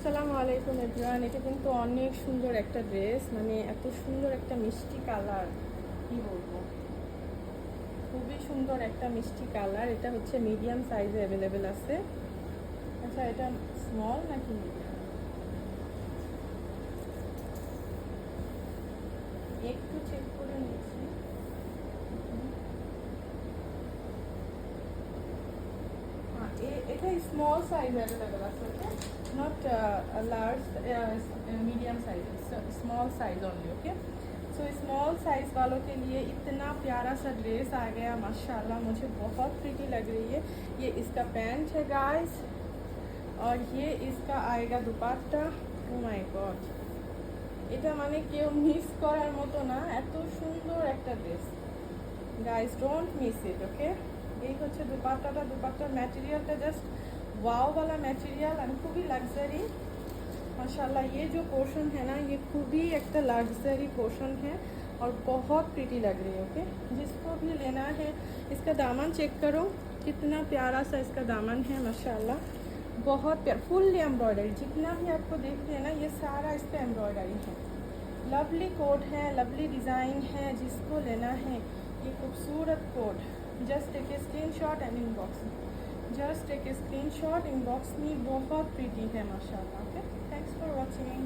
আসসালামু আলাইকুম এভরিওয়ান। এটা কিন্তু অনেক সুন্দর একটা ড্রেস, মানে এত সুন্দর একটা মিষ্টি কালার, কি বলবো, খুবই সুন্দর একটা মিষ্টি কালার। এটা হচ্ছে মিডিয়াম সাইজে অ্যাভেলেবেল আছে। আচ্ছা, এটা স্মল নাকি মিডিয়াম একটু চেক করে নিচ্ছি। এটা স্মল সাইজ অ্যাভেলেবেল আছে, okay, not large medium size, small size only, okay. So small size वालों के लिए इतना प्यारा सा ड्रेस आ गया, माशाल्लाह मुझे बहुत प्रीटी लग रही है। ये इसका पैंट है गाइस, और ये इसका आएगा दुपट्टा। ओ माय गॉड, এটা মানে কেউ মিস করার মতো না, এত সুন্দর একটা dress. Guys don't miss it, okay. এই হচ্ছে দুপাট্টাটা, দুপাট্টার ম্যাটেরিয়ালটা জাস্ট वाव वाला मटेरियल एंड खूब ही लग्जरी माशाल्लाह। ये जो पोर्शन है ना, ये खूब ही एक लग्जरी पोर्शन है और बहुत प्रीटी लग रही है, ओके। जिसको भी लेना है, इसका दामन चेक करो, कितना प्यारा सा इसका दामन है माशाल्लाह, बहुत प्यार, फुल्ली एम्ब्रॉयडरी। जितना भी आपको देख रहे हैं ना, ये सारा इस पर एम्ब्रॉयडरी है। लवली कोट है, लवली डिज़ाइन है। जिसको लेना है ये खूबसूरत coat, just take a screenshot and inbox में, just take a screenshot inbox में। बहुत प्रीटी है माशाल्लाह, ओके। Thanks for watching.